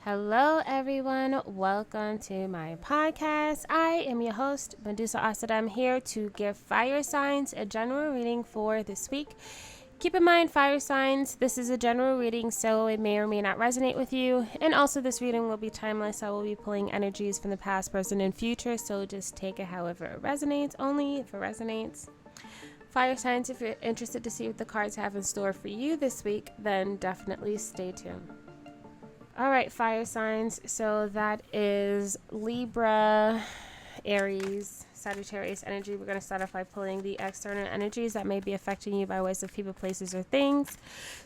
Hello, everyone. Welcome to my podcast. I am your host, Medusa Asada. I'm here to give fire signs a general reading for this week. Keep in mind, fire signs, this is a general reading, so it may or may not resonate with you. And also, this reading will be timeless. I will be pulling energies from the past, present, and future, so just take it however it resonates, only if it resonates. Fire signs, if you're interested to see what the cards have in store for you this week, then definitely stay tuned. All right, fire signs. So that is Libra, Aries, Sagittarius energy. We're going to start off by pulling the external energies that may be affecting you by ways of people, places, or things,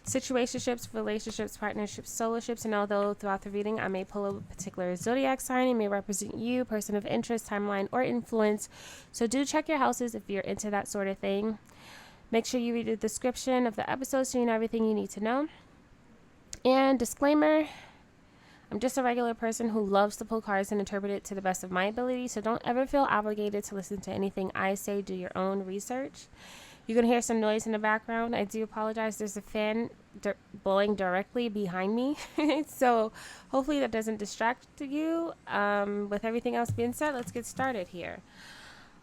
situationships, relationships, partnerships, solorships. And although throughout the reading I may pull a particular zodiac sign, it may represent you, person of interest, timeline, or influence. So do check your houses if you're into that sort of thing. Make sure you read the description of the episode so you know everything you need to know. And disclaimer, I'm just a regular person who loves to pull cards and interpret it to the best of my ability, so don't ever feel obligated to listen to anything I say. Do your own research. You're going to hear some noise in the background. I do apologize. There's a fan blowing directly behind me, so hopefully that doesn't distract you. With everything else being said, let's get started here.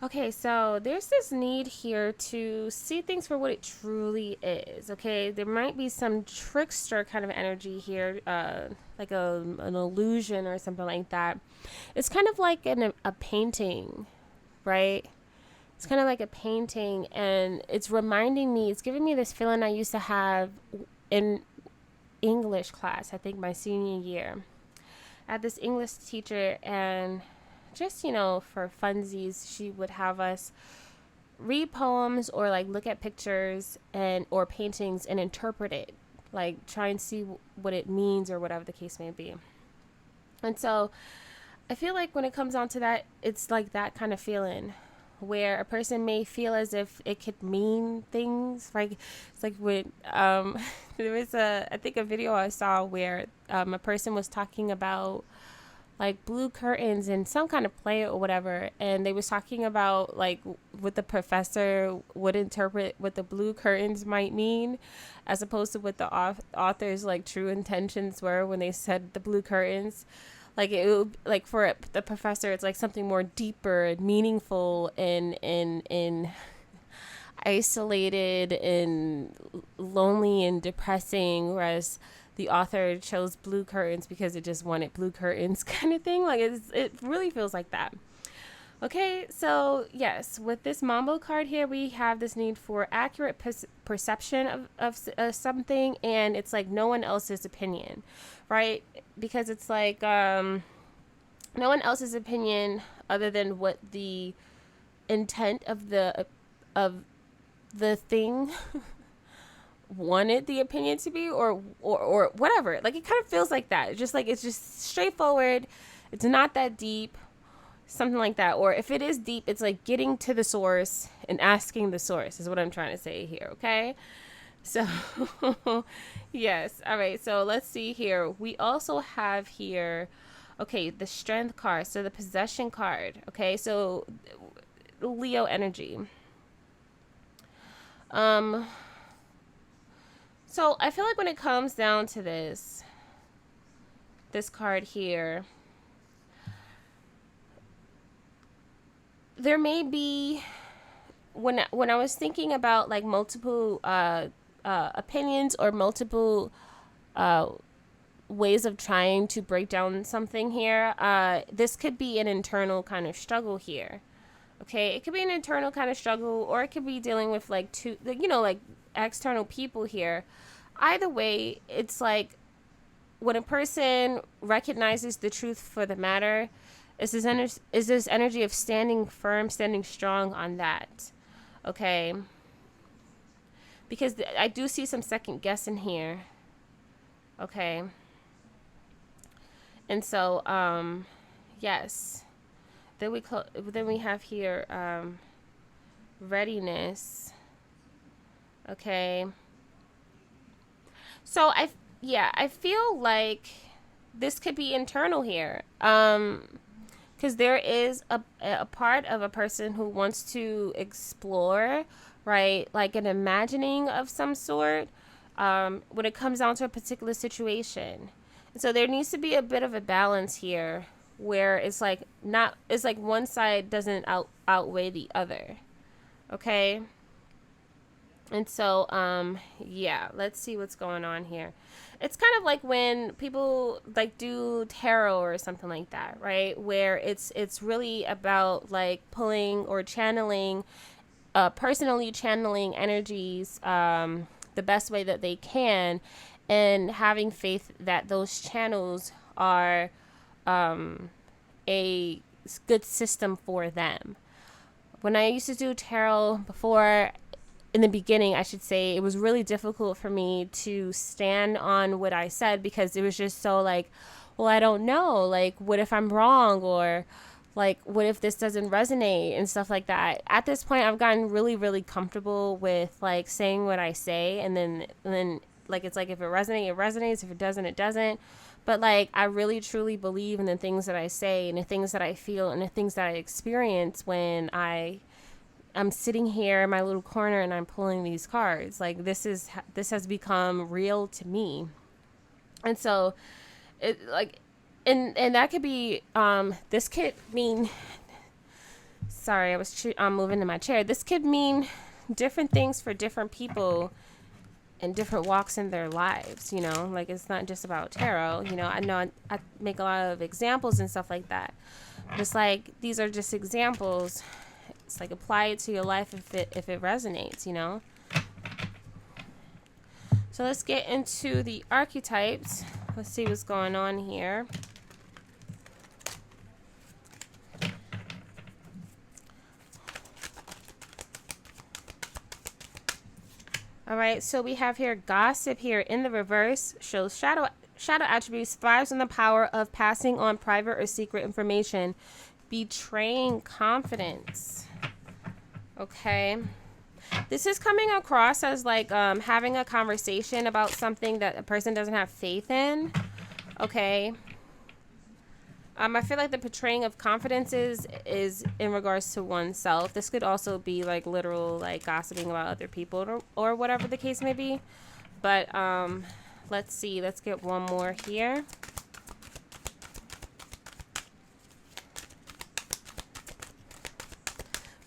Okay, so there's this need here to see things for what it truly is. Okay, there might be some trickster kind of energy here, like an illusion or something like that. It's kind of like a painting, right? It's kind of like a painting, and it's reminding me, it's giving me this feeling I used to have in English class, I think my senior year. I had this English teacher, and just, for funsies, she would have us read poems or like look at pictures or paintings and interpret it, like try and see what it means or whatever the case may be. And so I feel like when it comes down to that, it's like that kind of feeling where a person may feel as if it could mean things. Like it's like when there was I think a video I saw where a person was talking about like blue curtains and some kind of play or whatever, and they was talking about like what the professor would interpret what the blue curtains might mean, as opposed to what the author's like true intentions were when they said the blue curtains. Like it would, like for the professor, it's like something more deeper and meaningful and isolated and lonely and depressing, whereas the author chose blue curtains because it just wanted blue curtains kind of thing. Like it really feels like that. Okay, so yes, with this Mambo card here, we have this need for accurate perception of something, and it's like no one else's opinion, right? Because it's like no one else's opinion other than what the intent of the thing wanted the opinion to be, or whatever. Like it kind of feels like that. It's just straightforward. It's not that deep, something like that. Or if it is deep, it's like getting to the source and asking the source is what I'm trying to say here. Okay, so yes. All right, so let's see here. We also have here, okay, the strength card, so the possession card. Okay, so Leo energy. So I feel like when it comes down to this card here, there may be, when I was thinking about like multiple opinions or multiple ways of trying to break down something here, this could be an internal kind of struggle here. Okay, it could be an internal kind of struggle, or it could be dealing with like like external people here. Either way, it's like when a person recognizes the truth for the matter, is this energy of standing firm, standing strong on that. Okay, because I do see some second guessing here. Okay, and so yes. Then we have here readiness. Okay. So I feel like this could be internal here. Because there is a part of a person who wants to explore, right? Like an imagining of some sort. When it comes down to a particular situation. So there needs to be a bit of a balance here where it's like not, it's like one side doesn't outweigh the other. Okay. And so, yeah, let's see what's going on here. It's kind of like when people like do tarot or something like that, right? Where it's really about like pulling or channeling, personally channeling energies, the best way that they can, and having faith that those channels are, a good system for them. When I used to do tarot before, in the beginning, I should say, it was really difficult for me to stand on what I said because it was just so like, well, I don't know. Like, what if I'm wrong? Or like, what if this doesn't resonate and stuff like that. At this point, I've gotten really, really comfortable with like saying what I say. And then like, it's like, if it resonates, it resonates. If it doesn't, it doesn't. But like, I really, truly believe in the things that I say and the things that I feel and the things that I experience when I'm sitting here in my little corner and I'm pulling these cards. Like, this has become real to me. And so it like, and that could be, this could mean, sorry, I was moving in my chair. This could mean different things for different people in different walks in their lives, you know, like it's not just about tarot, you know. I know I make a lot of examples and stuff like that. Just like, these are just examples. It's like, apply it to your life if it resonates, you know. So let's get into the archetypes. Let's see what's going on here. All right, so we have here gossip here in the reverse, shows shadow attributes, thrives on the power of passing on private or secret information, betraying confidence. Okay. This is coming across as like having a conversation about something that a person doesn't have faith in. Okay. I feel like the portraying of confidence is in regards to oneself. This could also be like literal, like gossiping about other people or whatever the case may be. But let's see. Let's get one more here.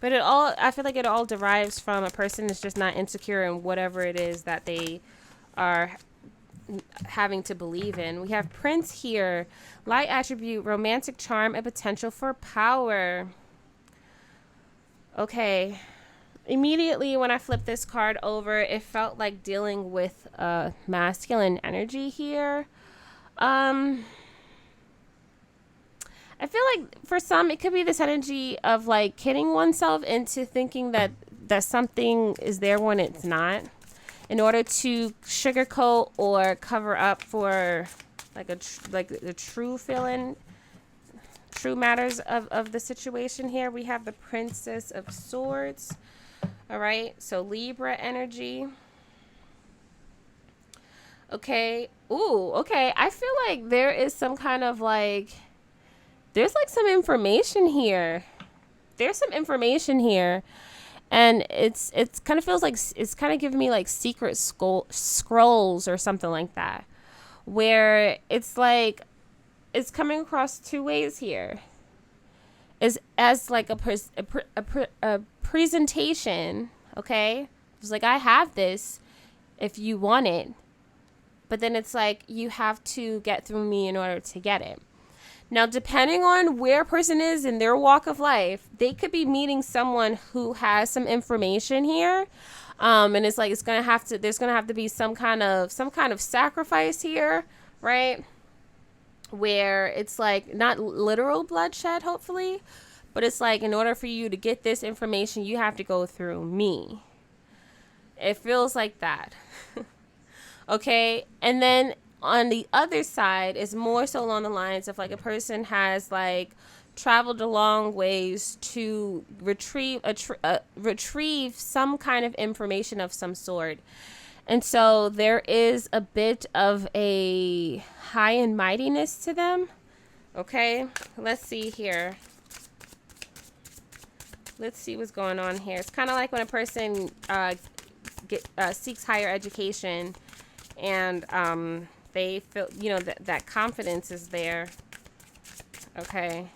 But I feel like it all derives from a person that's just not insecure in whatever it is that they are having to believe in. We have Prince here. Light attribute, romantic charm, and potential for power. Okay. Immediately when I flipped this card over, it felt like dealing with masculine energy here. I feel like for some, it could be this energy of like kidding oneself into thinking that something is there when it's not, in order to sugarcoat or cover up for like the true feeling, true matters of the situation here. We have the Princess of Swords. All right, so Libra energy. Okay. Ooh, okay. I feel like there is some kind of like, there's like some information here. There's some information here. And it's kind of feels like it's kind of giving me like secret scrolls or something like that, where it's like it's coming across two ways here. Is as like a presentation, okay? It's like, I have this if you want it, but then it's like you have to get through me in order to get it. Now, depending on where a person is in their walk of life, they could be meeting someone who has some information here. And it's like, there's going to have to be some kind of sacrifice here, right? Where it's like not literal bloodshed, hopefully, but it's like, in order for you to get this information, you have to go through me. It feels like that. Okay. And then on the other side is more so along the lines of like a person has like traveled a long ways to retrieve some kind of information of some sort. And so there is a bit of a high and mightiness to them. Okay, let's see here. Let's see what's going on here. It's kind of like when a person seeks higher education and They feel, that confidence is there. Okay.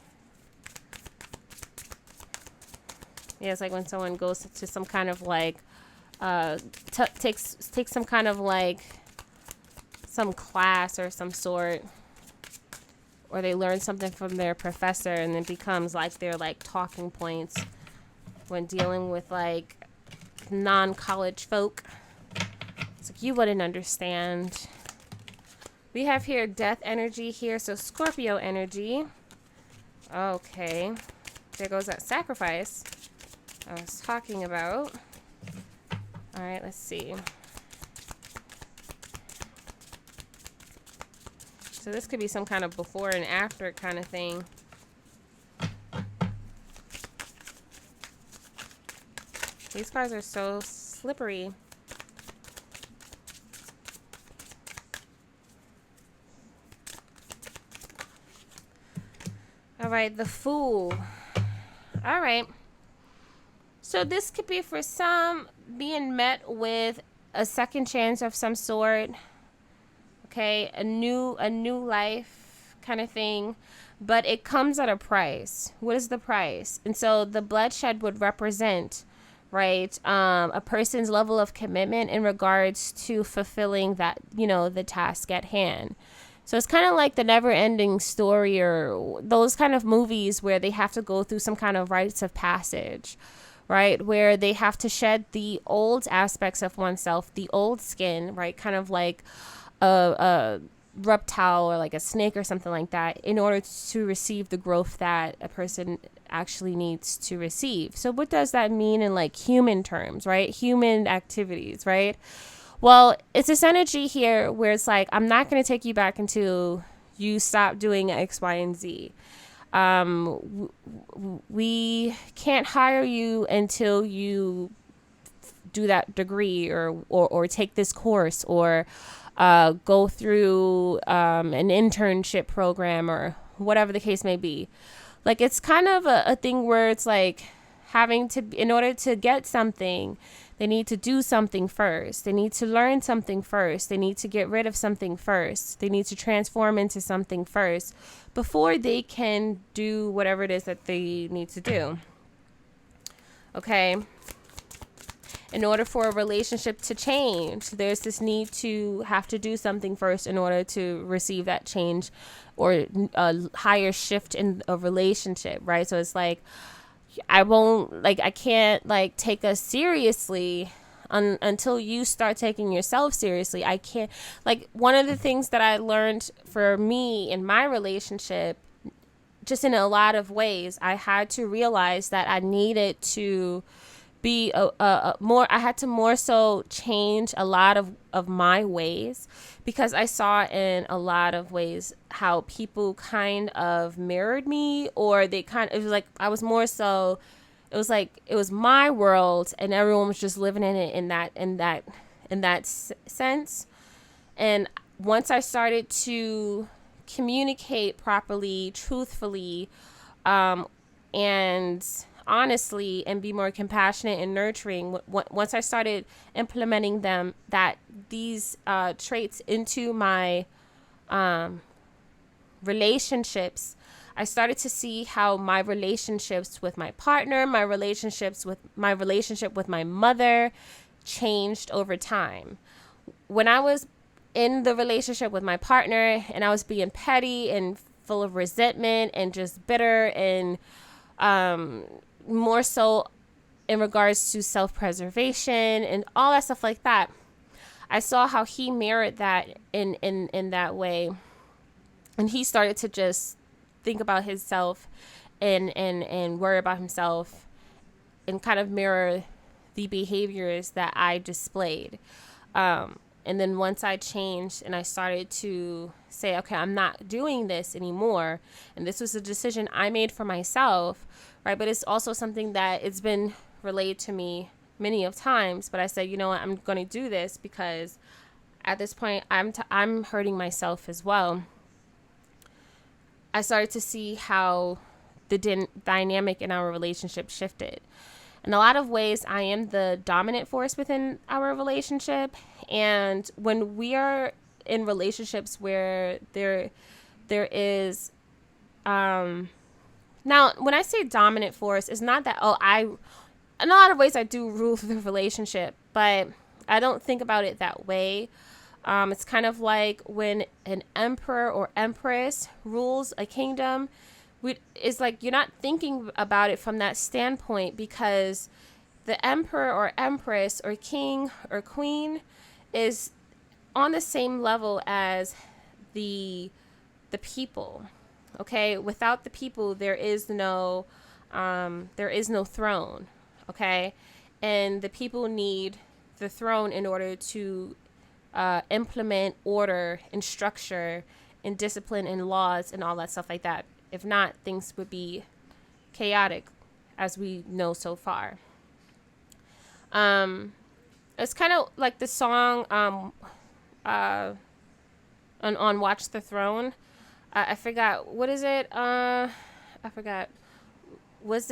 Yeah, it's like when someone goes to some kind of like, takes some kind of like some class or some sort, or they learn something from their professor, and it becomes like their like talking points when dealing with like non-college folk. It's like you wouldn't understand. We have here death energy here, so Scorpio energy. Okay, there goes that sacrifice I was talking about. All right, let's see. So this could be some kind of before and after kind of thing. These cards are so slippery. All right, the Fool. All right. So this could be for some being met with a second chance of some sort. Okay, a new life kind of thing, but it comes at a price. What is the price? And so the bloodshed would represent, right, a person's level of commitment in regards to fulfilling that, the task at hand. So it's kind of like the never ending story, or those kind of movies where they have to go through some kind of rites of passage, right? Where they have to shed the old aspects of oneself, the old skin, right? Kind of like a reptile or like a snake or something like that, in order to receive the growth that a person actually needs to receive. So what does that mean in like human terms, right? Human activities, right? Well, it's this energy here where it's like, I'm not going to take you back until you stop doing X, Y, and Z. We can't hire you until you do that degree or take this course, or go through an internship program, or whatever the case may be. Like, it's kind of a thing where it's like having to, in order to get something, they need to do something first. They need to learn something first. They need to get rid of something first. They need to transform into something first before they can do whatever it is that they need to do. Okay. In order for a relationship to change, there's this need to have to do something first in order to receive that change or a higher shift in a relationship, right? So it's like, I can't like take us seriously until you start taking yourself seriously. I can't, like, one of the things that I learned for me in my relationship, just in a lot of ways, I had to realize that I needed to be I had to more so change a lot of my ways, because I saw in a lot of ways how people kind of mirrored me, or it was like I was more so, it was like it was my world and everyone was just living in it in that sense. And once I started to communicate properly, truthfully, and honestly, and be more compassionate and nurturing, once I started implementing these traits into my relationships, I started to see how my relationships with my partner, my relationship with my mother changed over time. When I was in the relationship with my partner and I was being petty and full of resentment and just bitter, and more so in regards to self-preservation and all that stuff like that, I saw how he mirrored that in that way. And he started to just think about himself and worry about himself and kind of mirror the behaviors that I displayed. And then once I changed and I started to say, okay, I'm not doing this anymore. And this was a decision I made for myself, right? But it's also something that it's been relayed to me many of times. But I said, you know what, I'm going to do this because at this point I'm hurting myself as well. I started to see how the dynamic in our relationship shifted. In a lot of ways, I am the dominant force within our relationship. And when we are in relationships where there is, now when I say dominant force, it's not that, in a lot of ways I do rule the relationship, but I don't think about it that way. It's kind of like when an emperor or empress rules a kingdom. It's like you're not thinking about it from that standpoint, because the emperor or empress or king or queen is on the same level as the people. Okay, without the people, there is no throne. Okay, and the people need the throne in order to implement order and structure and discipline and laws and all that stuff like that. If not, things would be chaotic, as we know so far. It's kind of like the song on Watch the Throne. I forgot, what is it? I forgot. What's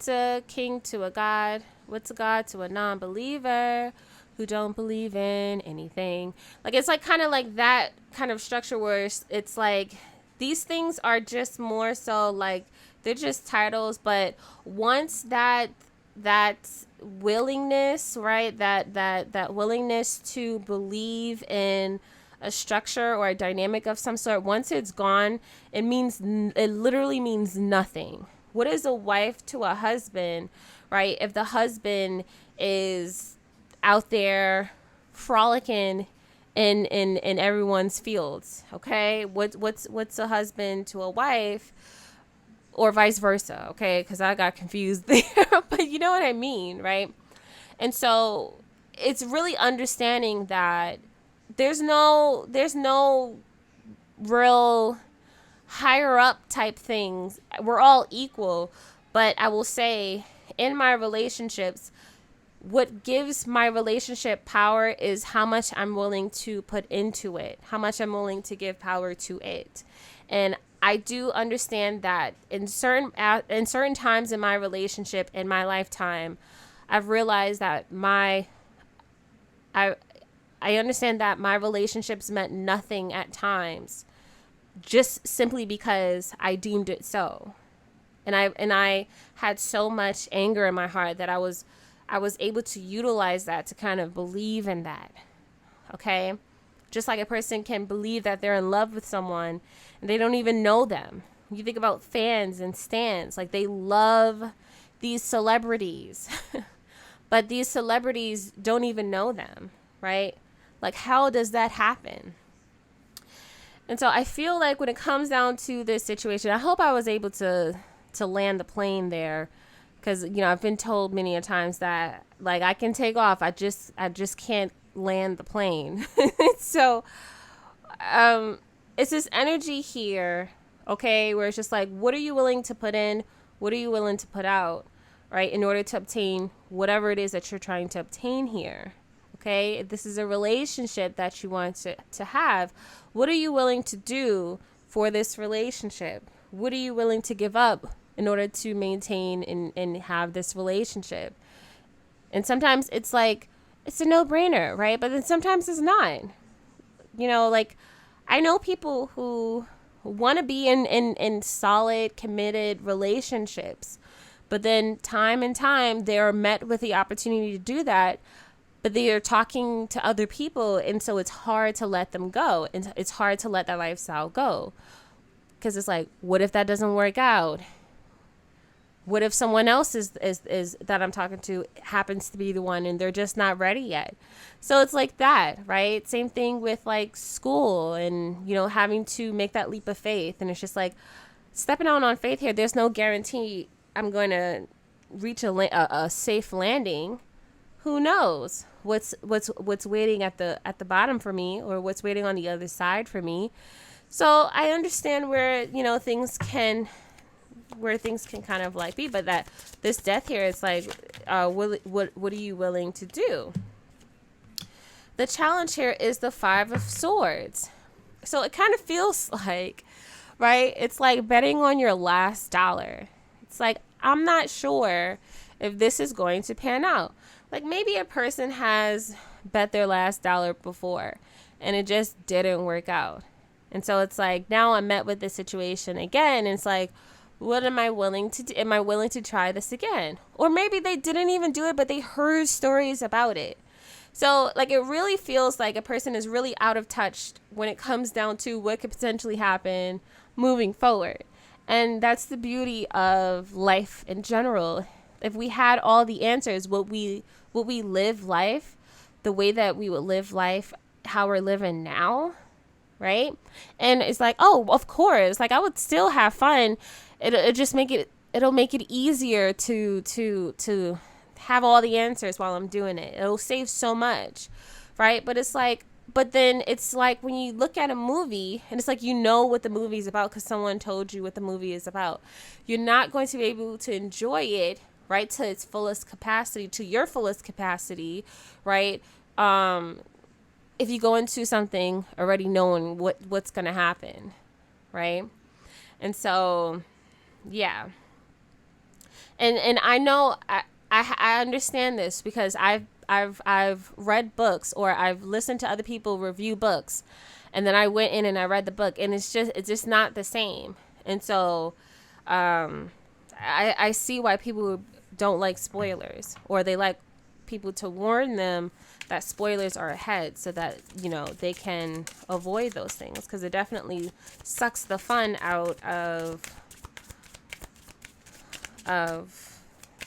a king to a god? What's a god to a non-believer who don't believe in anything? Like, it's like kind of like that kind of structure where it's like these things are just more so like they're just titles, but once that willingness, right, that willingness to believe in a structure or a dynamic of some sort, once it's gone, it literally means nothing. What is a wife to a husband, right? If the husband is out there frolicking in everyone's fields, okay? What's a husband to a wife, or vice versa, okay? Because I got confused there, but you know what I mean, right? And so it's really understanding that there's no real higher up type things. We're all equal, but I will say in my relationships, what gives my relationship power is how much I'm willing to put into it, how much I'm willing to give power to it. And I do understand that in certain times in my relationship, in my lifetime, I've realized that I understand that my relationships meant nothing at times, just simply because I deemed it so. And I had so much anger in my heart that I was able to utilize that to kind of believe in that. Okay? Just like a person can believe that they're in love with someone and they don't even know them. You think about fans and stans, like they love these celebrities, but these celebrities don't even know them, right? Like, how does that happen? And so I feel like when it comes down to this situation, I hope I was able to land the plane there, because, you know, I've been told many a times that, like, I can take off. I just can't land the plane. So it's this energy here, okay, where it's just like, what are you willing to put in? What are you willing to put out, right, in order to obtain whatever it is that you're trying to obtain here? Okay, if this is a relationship that you want to have, what are you willing to do for this relationship? What are you willing to give up in order to maintain and have this relationship? And sometimes it's like, it's a no-brainer, right? But then sometimes it's not. You know, like, I know people who want to be in solid, committed relationships, but then time and time they are met with the opportunity to do that, but they are talking to other people, and so it's hard to let them go, and it's hard to let that lifestyle go, because it's like, what if that doesn't work out? What if someone else is that I'm talking to happens to be the one and they're just not ready yet? So it's like that, right? Same thing with like school and, you know, having to make that leap of faith. And it's just like stepping out on faith here. There's no guarantee I'm going to reach a safe landing. Who knows what's waiting at the bottom for me, or what's waiting on the other side for me. So I understand where, you know, things can kind of like be, but that this death here is like, what are you willing to do? The challenge here is the 5 of Swords. So it kind of feels like, right, it's like betting on your last dollar. It's like, I'm not sure if this is going to pan out. Like, maybe a person has bet their last dollar before and it just didn't work out. And so it's like, now I'm met with this situation again, and it's like, what am I willing to do? Am I willing to try this again? Or maybe they didn't even do it, but they heard stories about it. So like, it really feels like a person is really out of touch when it comes down to what could potentially happen moving forward. And that's the beauty of life in general. If we had all the answers, would we live life the way that we would live life, how we're living now? Right? And it's like, oh, of course, like I would still have fun. It'll just make it easier to have all the answers while I'm doing it. It'll save so much, right? But it's like, but then it's like when you look at a movie and it's like, you know what the movie is about because someone told you what the movie is about. You're not going to be able to enjoy it, right, to its fullest capacity, to your fullest capacity, right? If you go into something already knowing what's going to happen, right? And so, yeah. And I know I understand this because I've read books, or I've listened to other people review books, and then I went in and I read the book, and it's just not the same. And so I see why people don't like spoilers, or they like people to warn them that spoilers are ahead so that, you know, they can avoid those things, because it definitely sucks the fun out of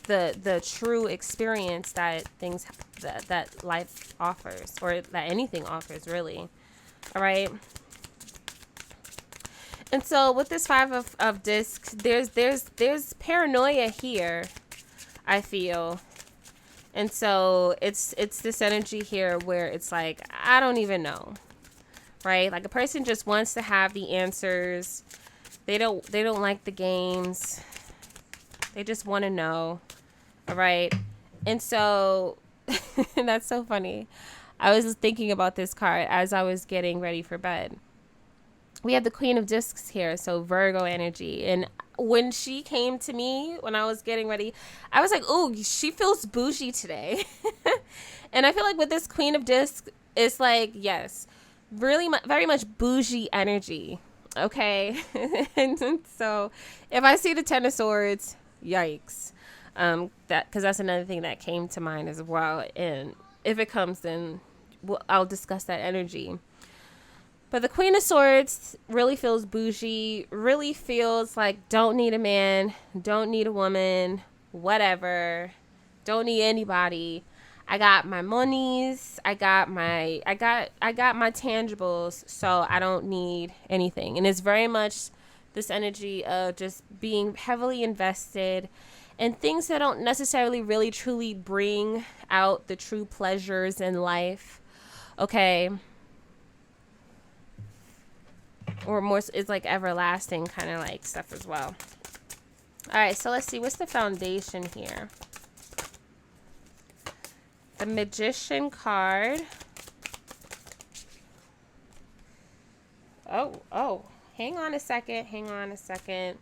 the true experience that things that life offers, or that anything offers, really. All right. And so with this Five of Discs, there's paranoia here, I feel. And so it's this energy here where it's like, I don't even know, right? Like, a person just wants to have the answers. They don't like the games. They just want to know. All right. And so that's so funny. I was thinking about this card as I was getting ready for bed. We have the Queen of Discs here, so Virgo energy. And when she came to me when I was getting ready, I was like, oh, she feels bougie today. And I feel like with this Queen of Discs, it's like, yes, really very much bougie energy. Okay. And so if I see the Ten of Swords, yikes. Because that's another thing that came to mind as well. And if it comes, then I'll discuss that energy. But the Queen of Swords really feels bougie, really feels like don't need a man, don't need a woman, whatever, don't need anybody. I got my monies, I got my tangibles, so I don't need anything. And it's very much this energy of just being heavily invested in things that don't necessarily really truly bring out the true pleasures in life. Okay. Or more, it's like everlasting kind of like stuff as well. All right, so let's see. What's the foundation here? The Magician card. Oh, hang on a second.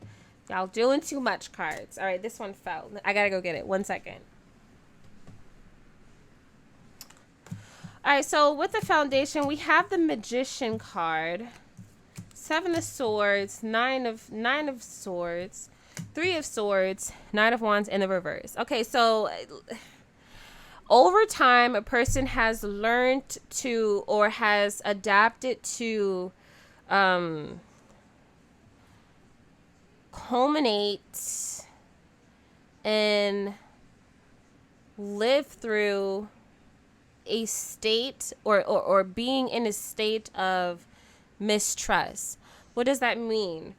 Y'all doing too much cards. All right, this one fell. I gotta go get it. 1 second. All right, so with the foundation, we have the Magician card. 7 of Swords, 9 of Swords, 3 of Swords, 9 of Wands in the reverse. Okay, so over time, a person has learned to, or has adapted to, culminate and live through a state, or being in a state of mistrust. What does that mean?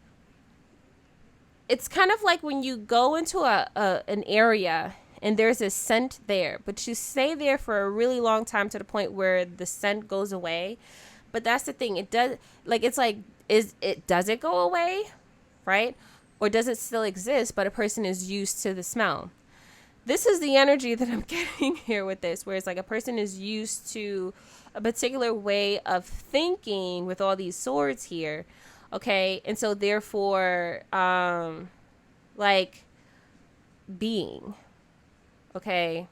It's kind of like when you go into an area and there's a scent there, but you stay there for a really long time to the point where the scent goes away. But that's the thing. It does, like, it's like, does it go away? Right? Or does it still exist, but a person is used to the smell? This is the energy that I'm getting here with this, where it's like a person is used to a particular way of thinking with all these swords here. Okay. And so therefore, like, being, okay.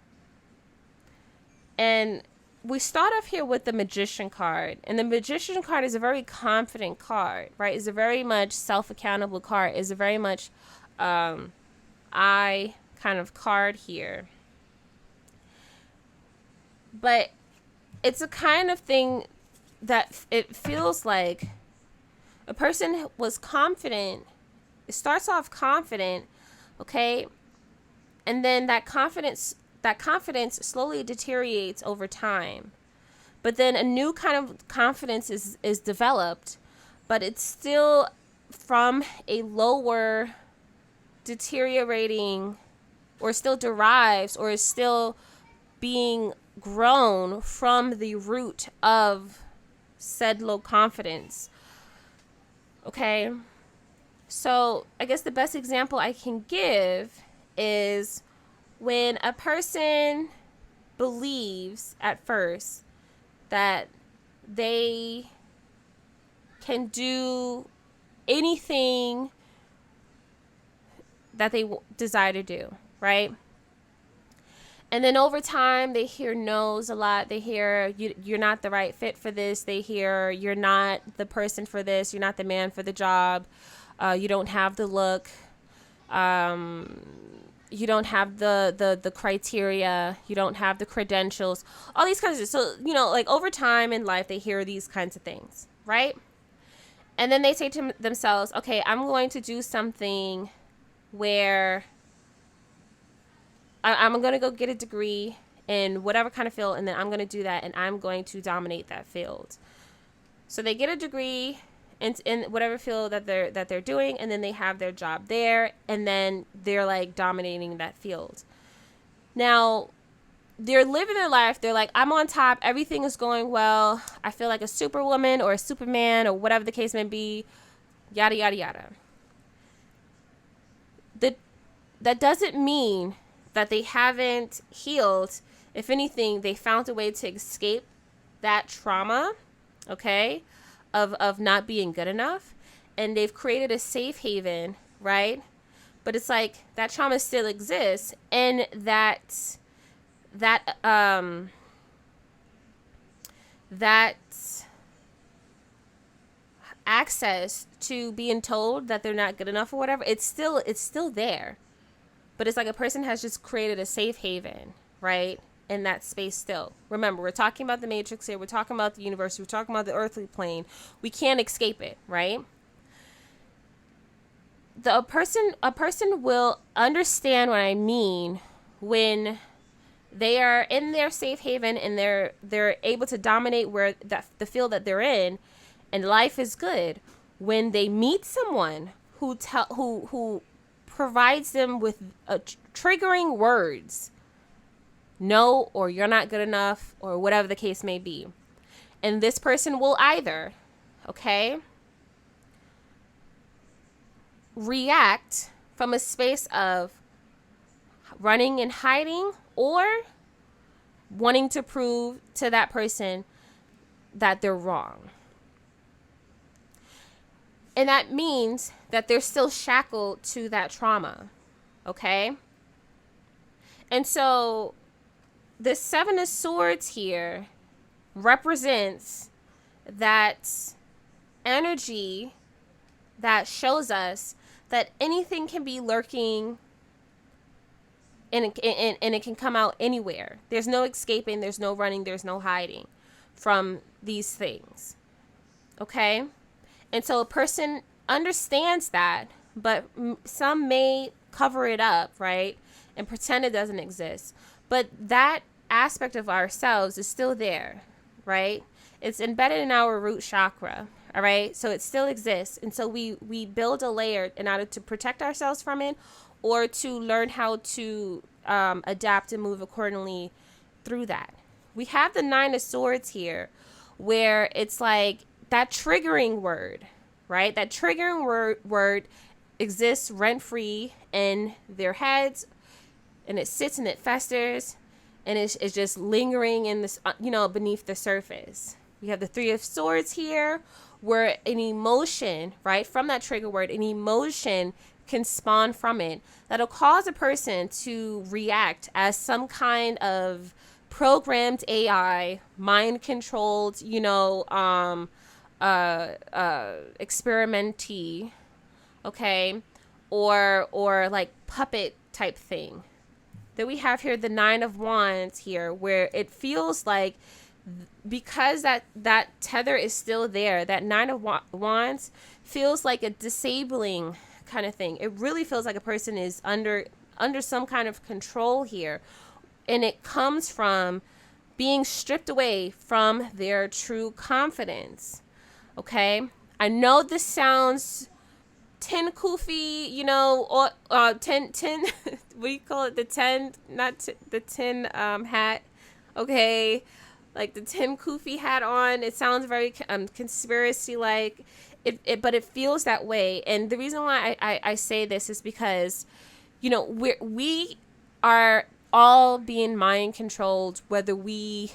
And we start off here with the Magician card, and the Magician card is a very confident card, right? It's a very much self-accountable card. It's a very much I kind of card here. But it's a kind of thing that it feels like a person was confident. It starts off confident, okay? And then that confidence slowly deteriorates over time. But then a new kind of confidence is developed, but it's still from a lower deteriorating, or still derives, or is still being grown from the root of said low confidence. Okay? So I guess the best example I can give is when a person believes at first that they can do anything that they desire to do, right? And then over time, they hear no's a lot. They hear, you're not the right fit for this. They hear, you're not the person for this. You're not the man for the job. You don't have the look. You don't have the criteria. You don't have the credentials. All these kinds of, so, like over time in life, they hear these kinds of things, right? And then they say to themselves, okay, I'm going to do something where I'm going to go get a degree in whatever kind of field, and then I'm going to do that, and I'm going to dominate that field. So they get a degree in whatever field that they're doing, and then they have their job there, and then they're like dominating that field. Now, they're living their life. They're like, I'm on top. Everything is going well. I feel like a superwoman or a superman or whatever the case may be. Yada, yada, yada. That doesn't mean that they haven't healed. If anything, they found a way to escape that trauma, okay, of not being good enough. And they've created a safe haven, right? But it's like that trauma still exists, and that access to being told that they're not good enough or whatever, it's still there. But it's like a person has just created a safe haven, right? In that space still. Remember, we're talking about the matrix here. We're talking about the universe. We're talking about the earthly plane. We can't escape it, right? A person will understand what I mean when they are in their safe haven and they're able to dominate where the field that they're in, and life is good. When they meet someone who provides them with triggering words, no, or you're not good enough, or whatever the case may be. And this person will either, okay, react from a space of running and hiding, or wanting to prove to that person that they're wrong. And that means that they're still shackled to that trauma, okay? And so the Seven of Swords here represents that energy that shows us that anything can be lurking, and it can come out anywhere. There's no escaping, there's no running, there's no hiding from these things, okay? And so a person understands that, but some may cover it up, right? And pretend it doesn't exist. But that aspect of ourselves is still there, right? It's embedded in our root chakra, all right? So it still exists. And so we build a layer in order to protect ourselves from it, or to learn how to adapt and move accordingly through that. We have the Nine of Swords here, where it's like, that triggering word, right? That triggering word exists rent-free in their heads, and it sits and it festers, and it's just lingering in this, beneath the surface. We have the Three of Swords here, where an emotion, right, from that trigger word, an emotion can spawn from it that'll cause a person to react as some kind of programmed AI, mind controlled, experimentee, okay, or like puppet type thing. Then we have here the Nine of Wands here, where it feels like, because that tether is still there, that Nine of Wands feels like a disabling kind of thing. It really feels like a person is under some kind of control here, and it comes from being stripped away from their true confidence. Okay, I know this sounds tin kufi, or tin what do you call it, the tin, the tin hat, okay, like the tin kufi hat on. It sounds very conspiracy like, but it feels that way. And the reason why I say this is because, we are all being mind controlled, whether we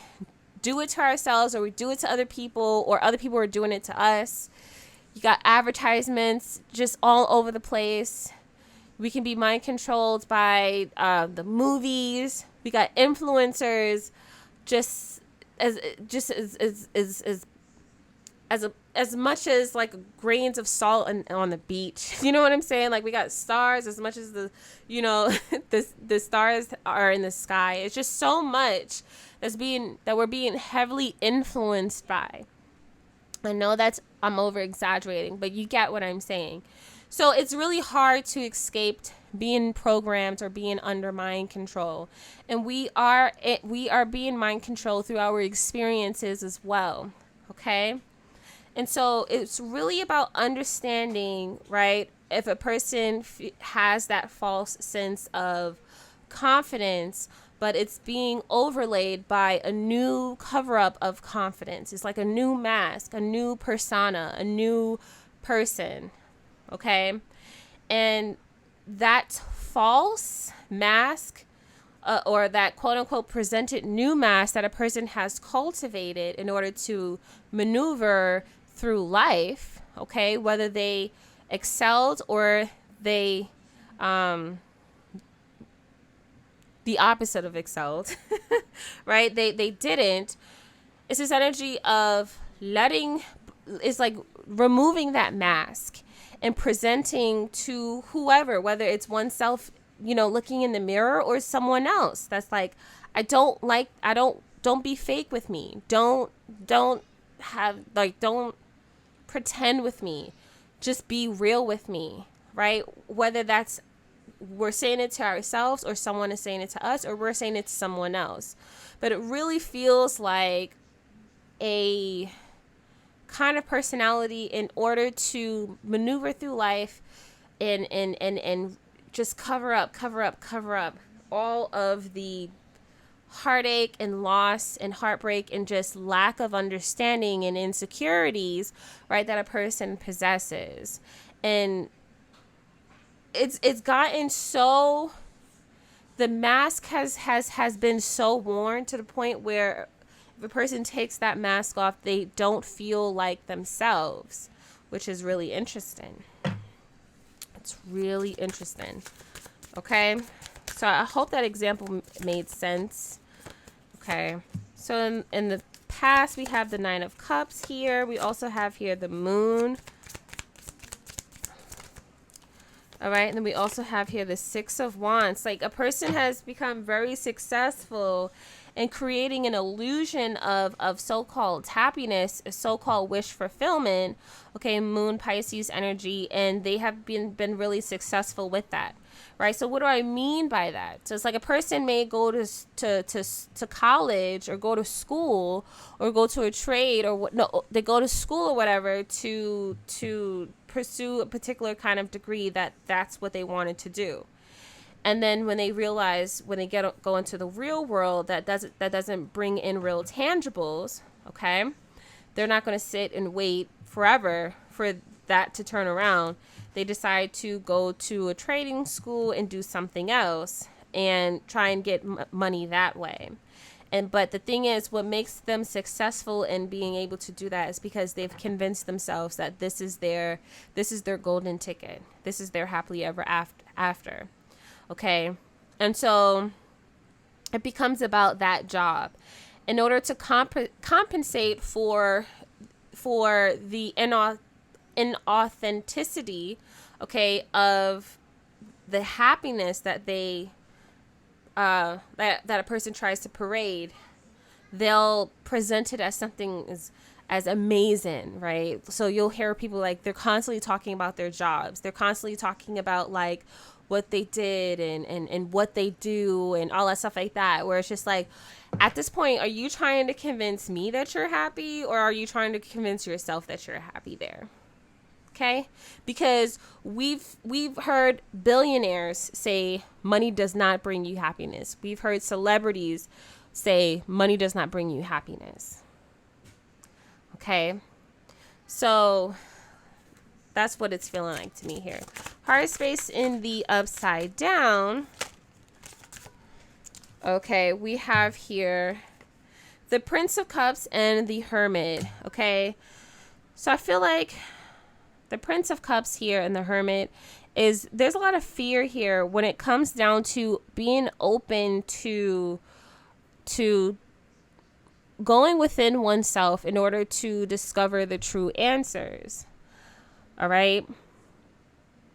do it to ourselves or we do it to other people, or other people are doing it to us. You got advertisements just all over the place. We can be mind controlled by the movies. We got influencers, just as much as like grains of salt on the beach. You know what I'm saying? Like, we got stars as much as the the stars are in the sky. It's just so much that we're being heavily influenced by. I know I'm over exaggerating, but you get what I'm saying. So it's really hard to escape being programmed or being under mind control. And we are being mind controlled through our experiences as well. Okay? And so it's really about understanding, right? If a person has that false sense of confidence, but it's being overlaid by a new cover-up of confidence. It's like a new mask, a new persona, a new person, okay? And that false mask, or that quote-unquote presented new mask that a person has cultivated in order to maneuver through life, okay? Whether they excelled or they... the opposite of excelled, right? They didn't. It's this energy of it's like removing that mask and presenting to whoever, whether it's oneself, looking in the mirror, or someone else that's like, don't be fake with me. Don't pretend with me. Just be real with me, right? Whether that's we're saying it to ourselves, or someone is saying it to us, or we're saying it to someone else. But it really feels like a kind of personality in order to maneuver through life and just cover up all of the heartache and loss and heartbreak and just lack of understanding and insecurities, right, that a person possesses. And it's gotten so, the mask has been so worn to the point where if a person takes that mask off, they don't feel like themselves, which is really interesting. It's really interesting. Okay, so I hope that example made sense. Okay, so in the past, we have the Nine of Cups here. We also have here the Moon. All right, and then we also have here the Six of Wands. Like, a person has become very successful in creating an illusion of so-called happiness, so-called wish fulfillment. Okay, Moon, Pisces energy, and they have been really successful with that. Right, so what do I mean by that? So it's like a person may go to college, or go to school, or go to a trade, or they go to school or whatever to pursue a particular kind of degree that's what they wanted to do. And then when they realize, when they go into the real world, that doesn't bring in real tangibles, okay, they're not going to sit and wait forever for that to turn around. They decide to go to a trading school and do something else and try and get money that way. But the thing is, what makes them successful in being able to do that is because they've convinced themselves that this is their golden ticket. This is their happily ever after. Okay. And so it becomes about that job in order to compensate for the inauthenticity, okay, of the happiness that they that a person tries to parade. They'll present it as something as amazing, right? So you'll hear people like they're constantly talking about their jobs. They're constantly talking about like what they did and what they do and all that stuff like that, where it's just like, at this point, are you trying to convince me that you're happy, or are you trying to convince yourself that you're happy there? Okay? Because we've heard billionaires say money does not bring you happiness. We've heard celebrities say money does not bring you happiness. Okay? So that's what it's feeling like to me here. Heart space in the upside down. Okay, we have here the Prince of Cups and the Hermit. Okay, so I feel like the Prince of Cups here and the Hermit is, there's a lot of fear here when it comes down to being open to going within oneself in order to discover the true answers. All right,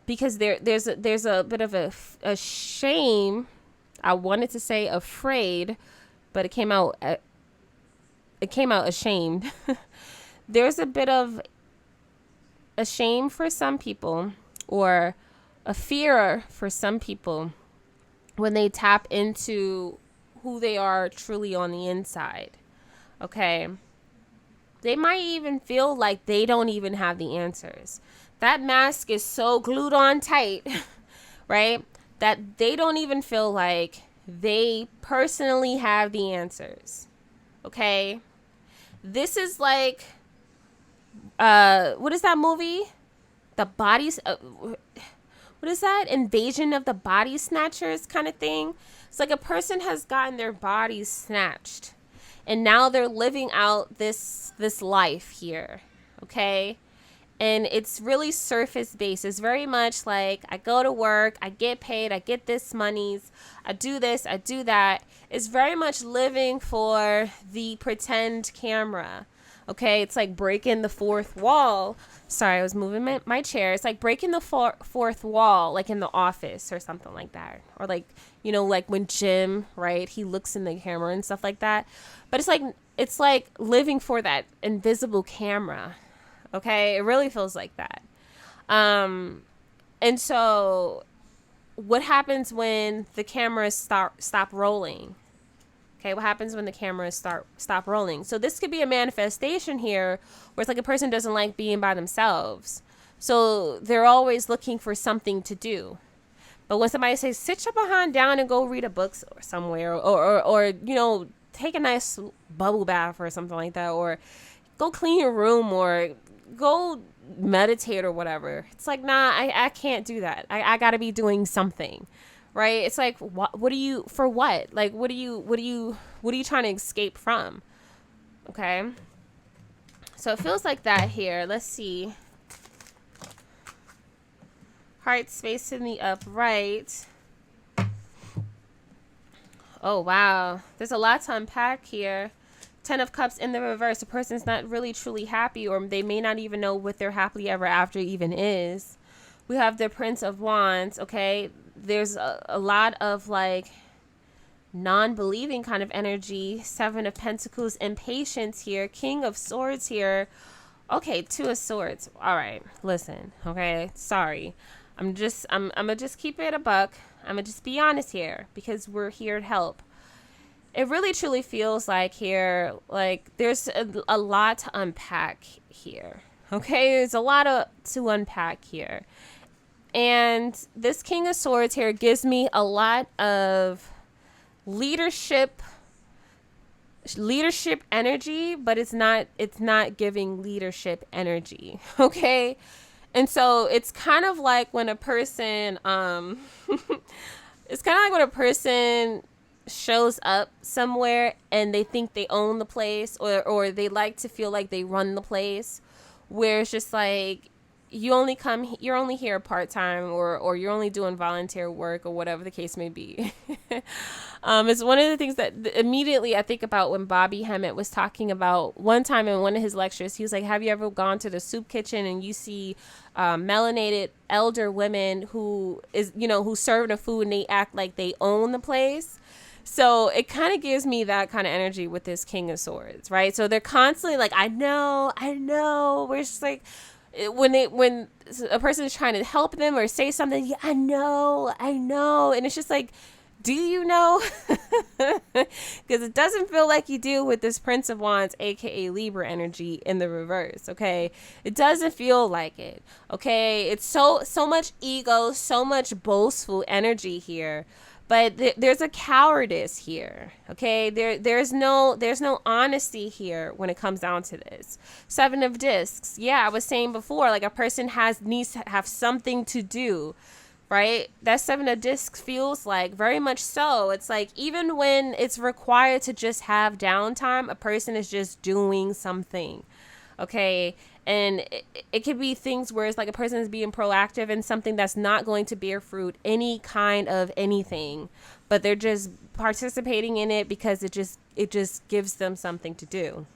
because there's a bit of a shame. I wanted to say afraid, but it came out ashamed. There's a bit of a shame for some people, or a fear for some people, when they tap into who they are truly on the inside. Okay, they might even feel like they don't even have the answers. That mask is so glued on tight, right, that they don't even feel like they personally have the answers. Okay, this is like what is that movie, the bodies what is that, Invasion of the Body Snatchers kind of thing? It's like a person has gotten their bodies snatched and now they're living out this life here. Okay, and it's really surface based. It's very much like, I go to work, I get paid, I get this monies, I do this, I do that. It's very much living for the pretend camera. Okay, it's like breaking the fourth wall. Sorry, I was moving my chair. It's like breaking the fourth wall, like in The Office or something like that. Or like, you know, like when Jim, right, he looks in the camera and stuff like that. But it's like living for that invisible camera. Okay, it really feels like that. And so what happens when the cameras stop rolling? Okay, what happens when the cameras stop rolling? So this could be a manifestation here where it's like a person doesn't like being by themselves. So they're always looking for something to do. But when somebody says, sit your behind down and go read a book or somewhere, or you know, take a nice bubble bath or something like that, or go clean your room, or go meditate or whatever. It's like, nah, I can't do that. I got to be doing something. Right? It's like, what are you, for what? Like, what are you trying to escape from? Okay. So it feels like that here. Let's see. Heart space in the upright. Oh, wow. There's a lot to unpack here. 10 of Cups in the reverse. The person's not really truly happy, or they may not even know what their happily ever after even is. We have the Prince of Wands. Okay. There's a lot of like non-believing kind of energy. 7 of Pentacles, impatience here. King of Swords here. Okay, 2 of Swords. All right, listen. Okay, sorry. I'm gonna just keep it a buck. I'm gonna just be honest here because we're here to help. It really truly feels like here, like there's a lot to unpack here. Okay, there's a lot to unpack here. And this King of Swords here gives me a lot of leadership energy, but it's not giving leadership energy. Okay. And so it's kind of like when a person, it's kind of like when a person shows up somewhere and they think they own the place, or they like to feel like they run the place, where it's just like, you're only here part-time, or you're only doing volunteer work, or whatever the case may be. It's one of the things that immediately I think about when Bobby Hemmett was talking about one time in one of his lectures. He was like, have you ever gone to the soup kitchen and you see melanated elder women who serve the food and they act like they own the place? So it kind of gives me that kind of energy with this King of Swords, right? So they're constantly like, I know. We're just like, when a person is trying to help them or say something, yeah, I know. And it's just like, do you know? Because it doesn't feel like you do with this Prince of Wands, aka Libra energy in the reverse. Okay, it doesn't feel like it. Okay, it's so much ego, so much boastful energy here. But there's a cowardice here, okay? There's no honesty here when it comes down to this. 7 of Discs. Yeah, I was saying before, like a person needs to have something to do, right? That 7 of Discs feels like very much so. It's like even when it's required to just have downtime, a person is just doing something, okay? And it could be things where it's like a person is being proactive in something that's not going to bear fruit, any kind of anything, but they're just participating in it because it just gives them something to do.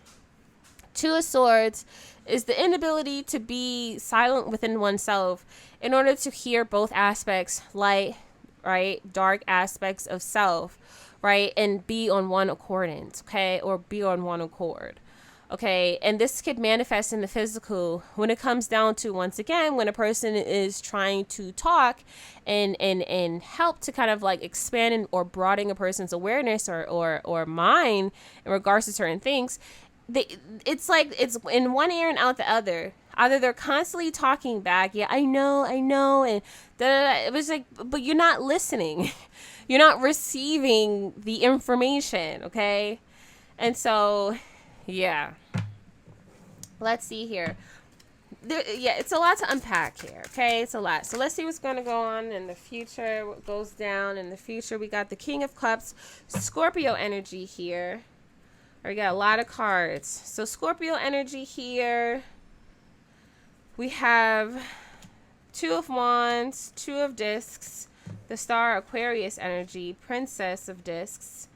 2 of Swords is the inability to be silent within oneself in order to hear both aspects, light, right, dark aspects of self, right, and be on one accordance, okay, or be on one accord. Okay, and this could manifest in the physical when it comes down to, once again, when a person is trying to talk and help to kind of like expand or broaden a person's awareness or mind in regards to certain things. It's like it's in one ear and out the other. Either they're constantly talking back, yeah, I know, and it was like, but you're not listening. You're not receiving the information, okay? And so, yeah. Let's see here. It's a lot to unpack here, okay? It's a lot. So let's see what's going to go on in the future, what goes down in the future. We got the King of Cups, Scorpio energy here. We got a lot of cards. So Scorpio energy here. We have 2 of Wands, 2 of Discs, the Star, Aquarius energy, Princess of Discs,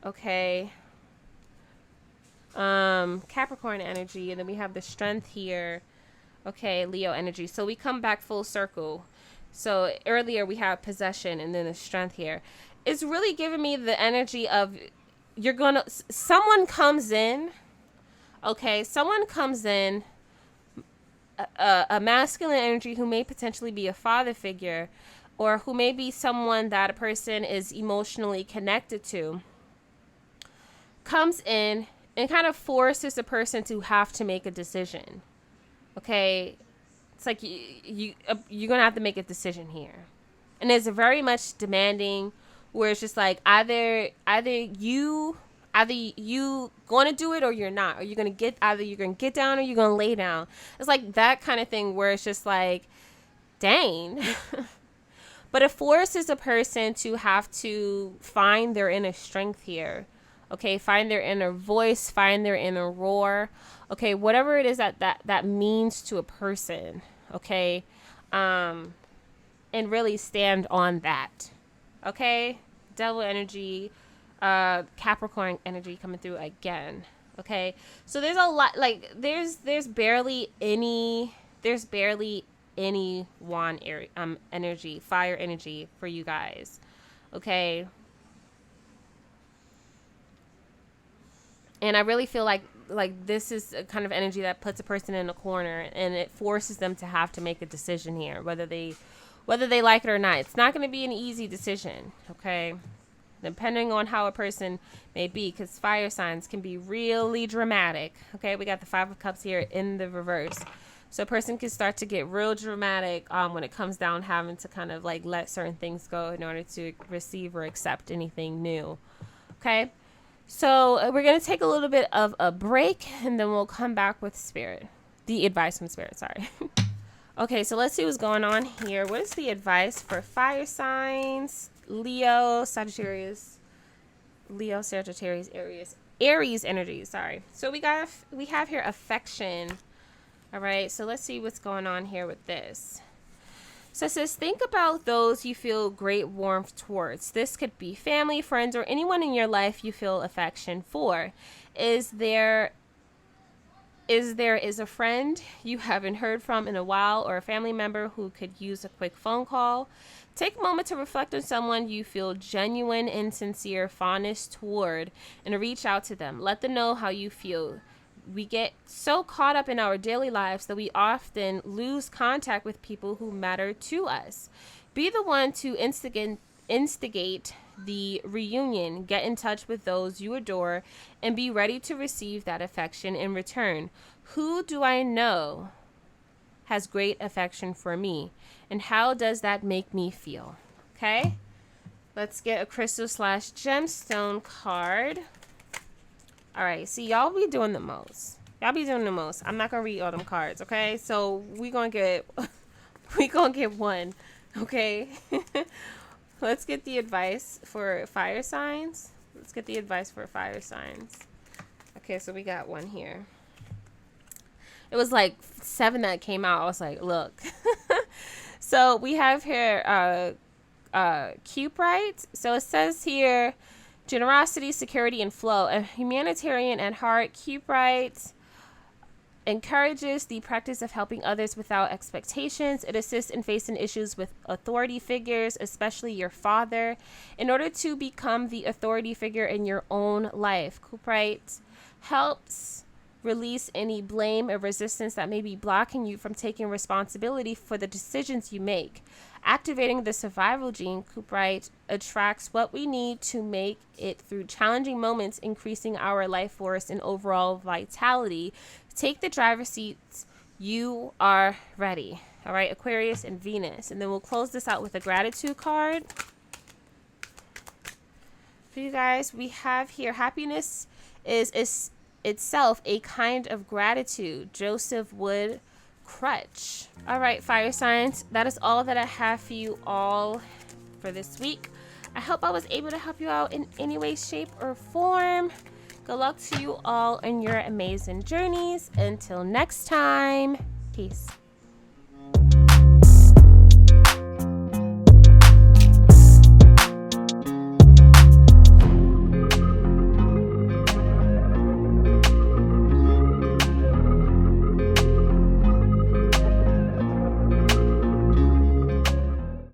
okay. Capricorn energy, and then we have the Strength here, okay, Leo energy. So we come back full circle. So earlier we have Possession, and then the Strength here. It's really giving me the energy of someone comes in, okay, a masculine energy who may potentially be a father figure, or who may be someone that a person is emotionally connected to, comes in and kind of forces the person to have to make a decision. Okay, it's like you're gonna have to make a decision here, and it's very much demanding, where it's just like either you going to do it or you're not, or you're gonna get down or you're gonna lay down. It's like that kind of thing where it's just like, dang. But it forces a person to have to find their inner strength here. Okay, find their inner voice, find their inner roar. Okay, whatever it is that means to a person. Okay, and really stand on that. Okay, Devil energy, Capricorn energy coming through again. Okay, so there's a lot, like there's barely any wand energy, fire energy for you guys. Okay. And I really feel like this is a kind of energy that puts a person in a corner, and it forces them to have to make a decision here, whether they like it or not. It's not going to be an easy decision, okay? Depending on how a person may be, because fire signs can be really dramatic, okay? We got the 5 of Cups here in the reverse. So a person can start to get real dramatic when it comes down having to kind of like let certain things go in order to receive or accept anything new, okay? So we're going to take a little bit of a break, and then we'll come back with the advice from Spirit, sorry. Okay, so let's see what's going on here. What is the advice for fire signs? Leo, Sagittarius, Aries energy, sorry. So we have here affection, All right, so let's see what's going on here with this. So it says, think about those you feel great warmth towards. This could be family, friends, or anyone in your life you feel affection for. Is there a friend you haven't heard from in a while, or a family member who could use a quick phone call? Take a moment to reflect on someone you feel genuine and sincere fondness toward and reach out to them. Let them know how you feel. We get so caught up in our daily lives that we often lose contact with people who matter to us. Be the one to instigate the reunion. Get in touch with those you adore and be ready to receive that affection in return. Who do I know has great affection for me, and how does that make me feel? Okay, let's get a crystal / gemstone card. All right, see, y'all be doing the most. I'm not gonna read all them cards, okay? So we gonna get one, okay? Let's get the advice for fire signs. Okay, so we got one here. It was like 7 that came out. I was like, look. So we have here Cuprite. So it says here, generosity, security, and flow. A humanitarian at heart, Cuprite encourages the practice of helping others without expectations. It assists in facing issues with authority figures, especially your father, in order to become the authority figure in your own life. Cuprite helps release any blame or resistance that may be blocking you from taking responsibility for the decisions you make. Activating the survival gene, Cuprite attracts what we need to make it through challenging moments, increasing our life force and overall vitality. Take the driver's seat. You are ready. All right, Aquarius and Venus. And then we'll close this out with a gratitude card. For you guys, we have here, happiness is itself a kind of gratitude. Joseph Wood Crutch. All right, fire signs, that is all that I have for you all for this week. I hope I was able to help you out in any way, shape, or form. Good luck to you all in your amazing journeys. Until next time, peace.